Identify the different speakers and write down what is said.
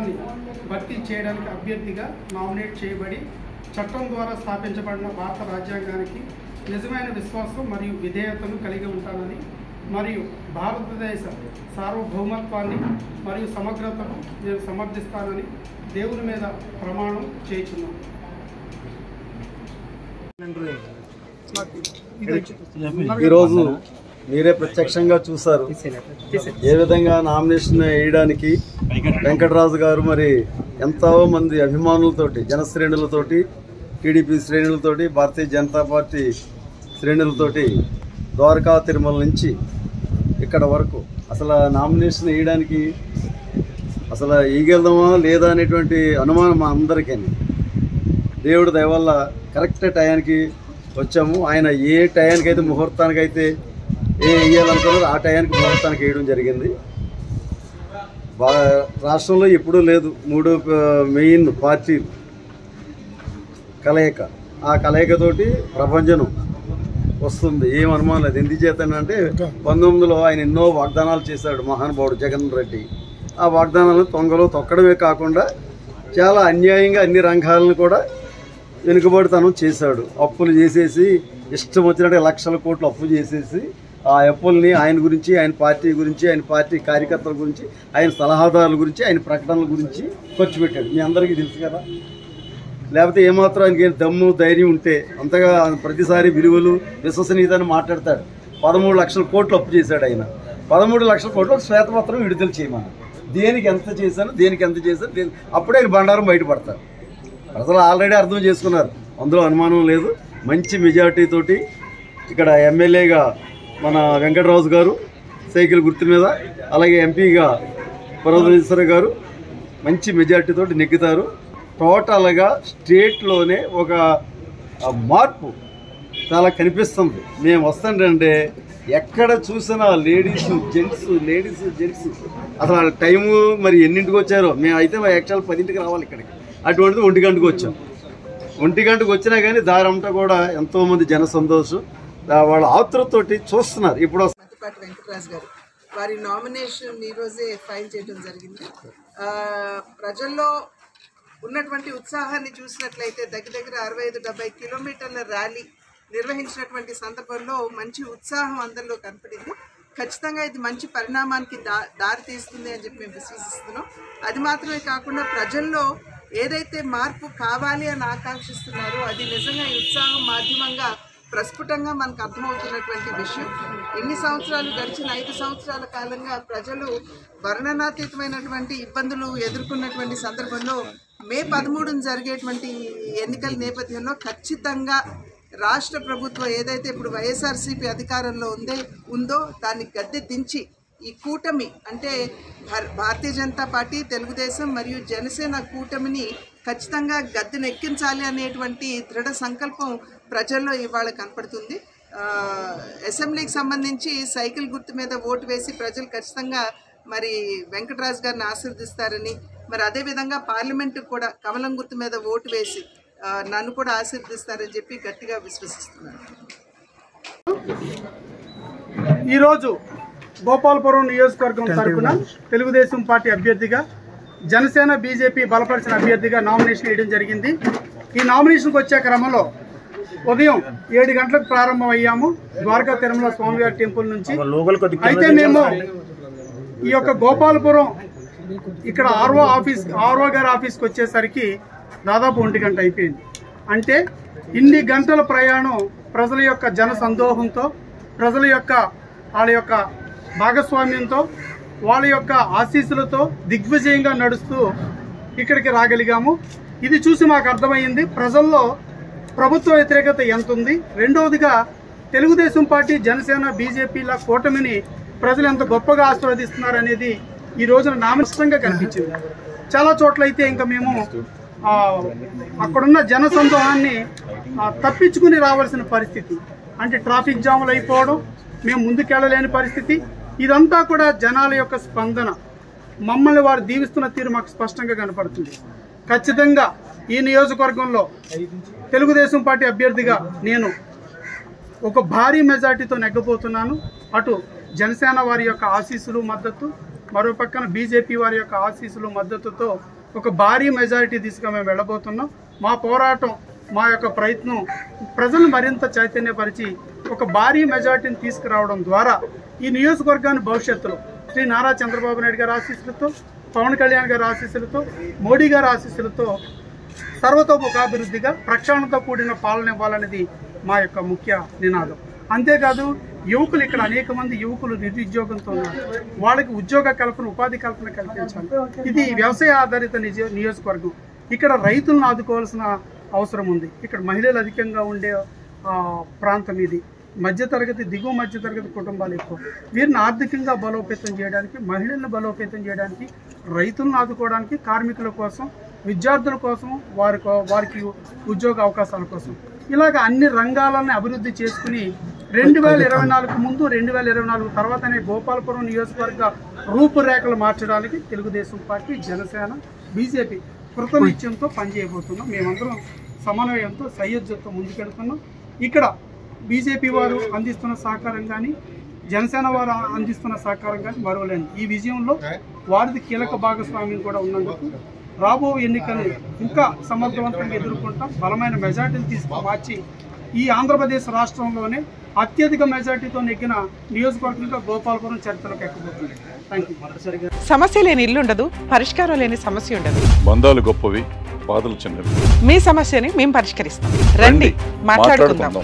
Speaker 1: స్థానాన్ని భర్తీ చేయడానికి అభ్యర్థిగా నామినేట్ చేయబడి చట్టం ద్వారా స్థాపించబడిన భారత రాజ్యాంగానికి నిజమైన విశ్వాసం మరియు విధేయతను కలిగి ఉంటానని మరియు భారతదేశ సార్వభౌమత్వాన్ని మరియు సమగ్రతను నేను సమర్థిస్తానని దేవుని మీద ప్రమాణం చేయుచున్నాను.
Speaker 2: ఈరోజు మీరే ప్రత్యక్షంగా చూశారు ఏ విధంగా నామినేషన్ వేయడానికి వెంకటరాజు గారు మరి ఎంతో మంది అభిమానులతోటి జనశ్రేణులతోటి టీడీపీ శ్రేణులతోటి భారతీయ జనతా పార్టీ శ్రేణులతోటి ద్వారకా తిరుమల నుంచి ఇక్కడ వరకు అసలు నామినేషన్ వేయడానికి అసలు వేయగలదామా లేదా అనేటువంటి అనుమానం మా అందరికీ. దేవుడి దయ వల్ల కరెక్ట్ టయానికి వచ్చాము. ఆయన ఏ టయానికైతే ముహూర్తానికైతే వేయాలనుకున్నారో ఆ టయానికి ముహూర్తానికి వేయడం జరిగింది. రాష్ట్రంలో ఎప్పుడూ లేదు 3 మెయిన్ పార్టీలు కలయిక. ఆ కలయికతోటి ప్రపంచం వస్తుంది, ఏం అనుమానం లేదు. ఎందుకు చేస్తానంటే 19లో ఆయన ఎన్నో వాగ్దానాలు చేశాడు మహానుభావుడు జగన్ రెడ్డి. ఆ వాగ్దానాలను తొంగలో తొక్కడమే కాకుండా చాలా అన్యాయంగా అన్ని రంగాలను కూడా వెనుకబడితనం చేశాడు. అప్పులు చేసేసి ఇష్టం వచ్చినట్టు లక్షల కోట్లు అప్పు చేసేసి ఆ అప్పుల్ని ఆయన గురించి, ఆయన పార్టీ గురించి, ఆయన పార్టీ కార్యకర్తల గురించి, ఆయన సలహాదారుల గురించి, ఆయన ప్రకటనల గురించి ఖర్చు పెట్టాడు. మీ అందరికీ తెలుసు కదా. లేకపోతే ఏమాత్రం ఆయనకి దమ్ము ధైర్యం ఉంటే అంతగా ప్రతిసారి విలువలు విశ్వసనీయతని మాట్లాడతాడు. 13 లక్షల కోట్లు అప్పు చేశాడు ఆయన. 13 లక్షల కోట్లు శ్వేతపత్రం విడుదల చేయమని దేనికి ఎంత చేశాను, అప్పుడే ఆయన బండారం బయటపడతారు. ప్రజలు ఆల్రెడీ అర్థం చేసుకున్నారు, అందులో అనుమానం లేదు. మంచి మెజార్టీతోటి ఇక్కడ ఎమ్మెల్యేగా మన వెంకటరాజు గారు సైకిల్ గుర్తు మీద, అలాగే ఎంపీగా పురంధరేశ్వర గారు మంచి మెజార్టీతోటి నెగ్గుతారు. టోటల్గా స్టేట్లోనే ఒక మార్పు చాలా కనిపిస్తుంది. మేము వస్తాంటే ఎక్కడ చూసినా లేడీస్ జెంట్స్ అసలు వాళ్ళ టైము మరి ఎన్నింటికి వచ్చారో. మేము అయితే యాక్చువల్ 10ంటికి రావాలి ఇక్కడికి, అటువంటిది 1 గంటకు వచ్చాం. 1 గంటకు వచ్చినా కానీ దారంతా కూడా ఎంతోమంది జన సంతోషం, వాళ్ళ ఆతృతతోటి చూస్తున్నారు. ఇప్పుడు
Speaker 3: మతిపాటి వెంకటరాజు గారు వారి నామినేషన్ ఈరోజే ఫైల్ చేయడం జరిగింది. ప్రజల్లో ఉన్నటువంటి ఉత్సాహాన్ని చూసినట్లయితే దగ్గర 65-70 కిలోమీటర్ల ర్యాలీ నిర్వహించినటువంటి సందర్భంలో మంచి ఉత్సాహం అందరిలో కనపడింది. ఖచ్చితంగా ఇది మంచి పరిణామానికి దారి తీస్తుంది అని చెప్పి మేము విశ్వసిస్తున్నాం. అది మాత్రమే కాకుండా ప్రజల్లో ఏదైతే మార్పు కావాలి అని ఆకాంక్షిస్తున్నారో అది నిజంగా ఈ ఉత్సాహం మాధ్యమంగా ప్రస్ఫుటంగా మనకు అర్థమవుతున్నటువంటి విషయం. ఎన్ని సంవత్సరాలు గడిచిన 5 సంవత్సరాల కాలంగా ప్రజలు వర్ణనాతీతమైనటువంటి ఇబ్బందులు ఎదుర్కొన్నటువంటి సందర్భంలో మే 13న జరిగేటువంటి ఎన్నికల నేపథ్యంలో ఖచ్చితంగా రాష్ట్ర ప్రభుత్వం ఏదైతే ఇప్పుడు వైఎస్ఆర్సీపీ అధికారంలో ఉందో దాన్ని గద్దె దించి ఈ కూటమి అంటే భారతీయ జనతా పార్టీ, తెలుగుదేశం మరియు జనసేన కూటమిని ఖచ్చితంగా గద్దెనెక్కించాలి అనేటువంటి దృఢ సంకల్పం ప్రజల్లో ఇవాళ కనపడుతుంది. అసెంబ్లీకి సంబంధించి సైకిల్ గుర్తు మీద ఓటు వేసి ప్రజలు ఖచ్చితంగా మరి వెంకటరాజు గారిని ఆశీర్దిస్తారని, మరి అదేవిధంగా పార్లమెంటుకు కూడా కమలం గుర్తు మీద ఓటు వేసి నన్ను కూడా ఆశీర్దిస్తారని చెప్పి గట్టిగా విశ్వసిస్తున్నాను.
Speaker 1: ఈరోజు గోపాలపురం నియోజకవర్గం తరఫున తెలుగుదేశం పార్టీ అభ్యర్థిగా, జనసేన బీజేపీ బలపరిచిన అభ్యర్థిగా నామినేషన్ వేయడం జరిగింది. ఈ నామినేషన్కి వచ్చే క్రమంలో ఉదయం 7 గంటలకు ప్రారంభం అయ్యాము ద్వారకా తిరుమల స్వామివారి టెంపుల్ నుంచి. అయితే మేము ఈ యొక్క గోపాలపురం ఇక్కడ ఆర్ఓ గారి ఆఫీస్కి వచ్చేసరికి దాదాపు 1 గంట అయిపోయింది. అంటే ఇన్ని గంటల ప్రయాణం ప్రజల యొక్క జన సందోహంతో, ప్రజల యొక్క వాళ్ళ యొక్క భాగస్వామ్యంతో, వాళ్ళ యొక్క ఆశీస్సులతో దిగ్విజయంగా నడుస్తూ ఇక్కడికి రాగలిగాము. ఇది చూసి మాకు అర్థమైంది ప్రజల్లో ప్రభుత్వ వ్యతిరేకత ఎంత ఉంది. రెండవదిగా తెలుగుదేశం పార్టీ, జనసేన, బీజేపీల కూటమిని ప్రజలు ఎంత గొప్పగా ఆశీర్వదిస్తున్నారు అనేది ఈ రోజున నామస్పష్టంగా కనిపించింది. చాలా చోట్లయితే ఇంకా మేము అక్కడున్న జన సందోహాన్ని తప్పించుకుని రావాల్సిన పరిస్థితి, అంటే ట్రాఫిక్ జాములు అయిపోవడం, మేము ముందుకెళ్ళలేని పరిస్థితి. ఇదంతా కూడా జనాల యొక్క స్పందన, మమ్మల్ని వారు దీవిస్తున్న తీరు మాకు స్పష్టంగా కనపడుతుంది. ఖచ్చితంగా ఈ నియోజకవర్గంలో తెలుగుదేశం పార్టీ అభ్యర్థిగా నేను ఒక భారీ మెజార్టీతో నెగ్గబోతున్నాను. అటు జనసేన వారి యొక్క ఆశీస్సులు, మద్దతు, మరో పక్కన బీజేపీ వారి యొక్క ఆశీస్సులు మద్దతుతో ఒక భారీ మెజారిటీ దిశగా మేము వెళ్ళబోతున్నాం. మా పోరాటం, మా యొక్క ప్రయత్నం ప్రజలు మరింత చైతన్యపరిచి ఒక భారీ మెజారిటీని తీసుకురావడం ద్వారా ఈ నియోజకవర్గాన్ని భవిష్యత్తులో శ్రీ నారా చంద్రబాబు నాయుడు గారి ఆశీస్సులతో, పవన్ కళ్యాణ్ గారి ఆశీస్సులతో, మోడీ గారి ఆశీస్సులతో సర్వతోముఖాభివృద్ధిగా ప్రక్షాళనతో కూడిన పాలన ఇవ్వాలనేది మా యొక్క ముఖ్య నినాదం. అంతేకాదు యువకులు, ఇక్కడ అనేక మంది యువకులు నిరుద్యోగంతో ఉన్నారు. వాళ్ళకి ఉద్యోగ కల్పన, ఉపాధి కల్పన కల్పించాలి. ఇది వ్యవసాయ ఆధారిత నియోజకవర్గం. ఇక్కడ రైతులను ఆదుకోవాల్సిన అవసరం ఉంది. ఇక్కడ మహిళలు అధికంగా ఉండే ప్రాంతం ఇది. మధ్యతరగతి, దిగువ మధ్యతరగతి కుటుంబాలు ఎక్కువ. వీరిని ఆర్థికంగా బలోపేతం చేయడానికి, మహిళలను బలోపేతం చేయడానికి, రైతులను ఆదుకోవడానికి, కార్మికుల కోసం, విద్యార్థుల కోసం, వారికి ఉద్యోగ అవకాశాల కోసం ఇలాగ అన్ని రంగాలను అభివృద్ధి చేసుకుని 2024 ముందు 2024 తర్వాతనే గోపాలపురం నియోజకవర్గ రూపురేఖలు మార్చడానికి తెలుగుదేశం పార్టీ, జనసేన, బీజేపీ కృతనిశ్చయంతో పనిచేయబోతున్నాం. మేమందరం సమన్వయంతో, సయోధ్యతో ముందుకెళ్తున్నాం. ఇక్కడ బీజేపీ వారు అందిస్తున్న సహకారం కానీ, జనసేన వారు అందిస్తున్న సహకారం కానీ మరవలేని ఈ విజయంలో వారిది కీలక భాగస్వామ్యం కూడా ఉన్నందుకు రాబో ఎన్నికలు ఇంకా సమర్థవంతంగా ఎదుర్కొంటాం. బలమైన మెజార్టీని తీసుకువచ్చి ఈ ఆంధ్రప్రదేశ్ రాష్ట్రంలోనే అత్యధిక మెజార్టీతో నెగ్గిన నియోజకవర్గంగా గోపాలపురం చరిత్రలోకి ఎక్కబోతుంది. Thank you.
Speaker 4: సమస్య లేని ఇల్లు ఉండదు, పరిష్కారం లేని సమస్య ఉండదు.
Speaker 5: బంధాలు గొప్పవి, బాధలు చిన్నవి.
Speaker 4: మీ సమస్యని మేము పరిష్కరిస్తాం. రండి, మాట్లాడుకుందాం.